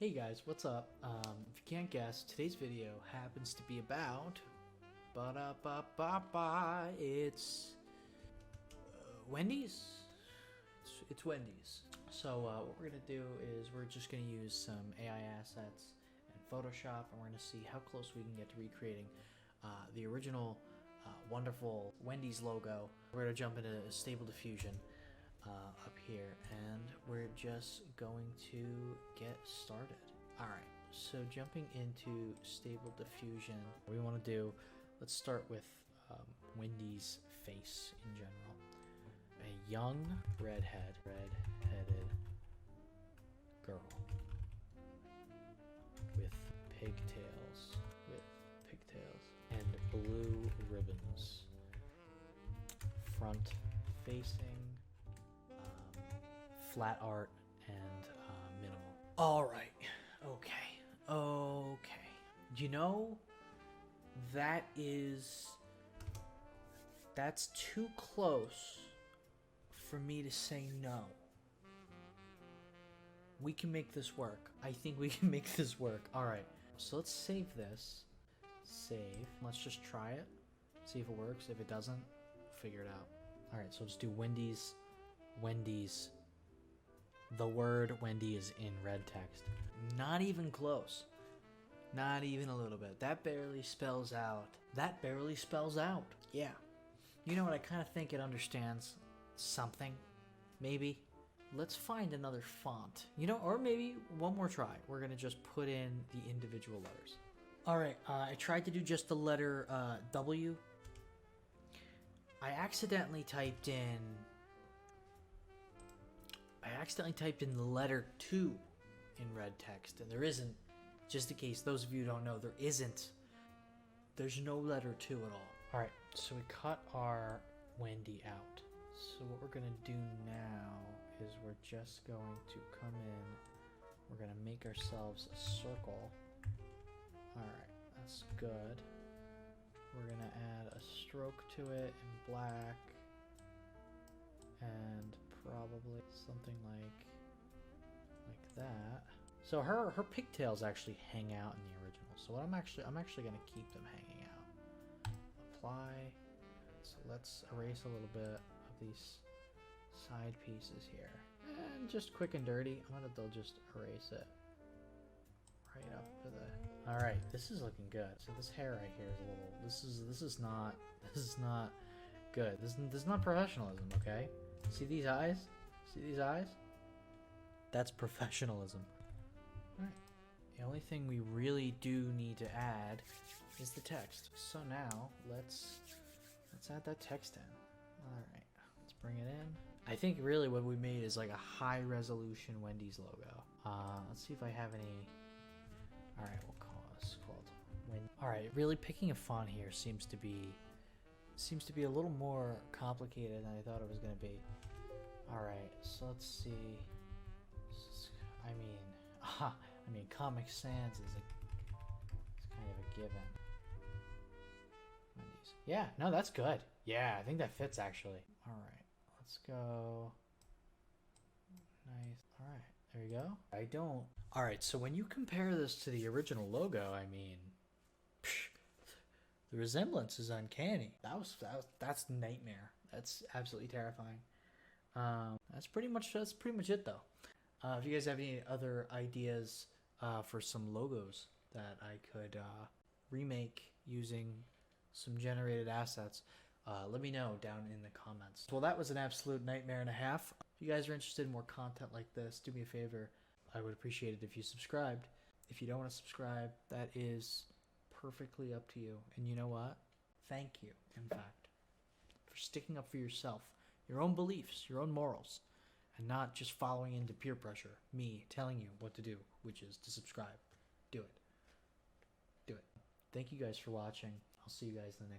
Hey guys, what's up? If you can't guess, today's video happens to be about it's Wendy's. It's Wendy's. So what we're gonna do is we're just gonna use some AI assets and Photoshop, and we're gonna see how close we can get to recreating the original wonderful Wendy's logo. We're gonna jump into Stable Diffusion up here, and we're just going to get started. Alright, so jumping into Stable Diffusion, what we want to do, let's start with Wendy's face in general. A young redheaded girl with pigtails and blue ribbons, front facing, flat art, and minimal. All right. Okay. You know, that's too close for me to say no. We can make this work. I think we can make this work. All right. So let's save this. Save. Let's just try it. See if it works. If it doesn't, figure it out. All right. So let's do Wendy's. The word Wendy is in red text. Not even close. Not even a little bit. That barely spells out. Yeah. You know what? I kind of think it understands something. Maybe. Let's find another font. You know, or maybe one more try. We're going to just put in the individual letters. All right. I tried to do just the letter W. I accidentally typed in the letter 2 in red text, and there isn't, just in case those of you who don't know, there's no letter 2 at all. Alright, so we cut our Wendy out. So what we're going to do now is we're just going to come in, we're going to make ourselves a circle. Alright, that's good. We're going to add a stroke to it in black, and probably something like that. So her pigtails actually hang out in the original. So what I'm actually going to keep them hanging out. Apply. So let's erase a little bit of these side pieces here. And just quick and dirty, they'll just erase it right up to the. All right, this is looking good. So this hair right here is a little. This is not good. This is not professionalism, okay? See these eyes? That's professionalism. Alright. The only thing we really do need to add is the text. So now, let's add that text in. Alright, let's bring it in. I think really what we made is like a high resolution Wendy's logo. Let's see if I have any. Alright, we'll call this called Wendy. Alright, really picking a font here seems to be a little more complicated than I thought it was going to be. Alright, so let's see. I mean, Comic Sans is kind of a given. Wendy's. Yeah, no, that's good. Yeah, I think that fits actually. Alright, let's go. Nice. Alright, there you go. Alright, so when you compare this to the original logo, the resemblance is uncanny. That's nightmare. That's absolutely terrifying. That's pretty much it though. If you guys have any other ideas for some logos that I could remake using some generated assets, let me know down in the comments. Well, that was an absolute nightmare and a half. If you guys are interested in more content like this, do me a favor. I would appreciate it if you subscribed. If you don't want to subscribe, that is perfectly up to you. And you know what? Thank you, in fact, for sticking up for yourself, your own beliefs, your own morals, and not just following into peer pressure, me telling you what to do, which is to subscribe. Do it. Thank you guys for watching. I'll see you guys in the next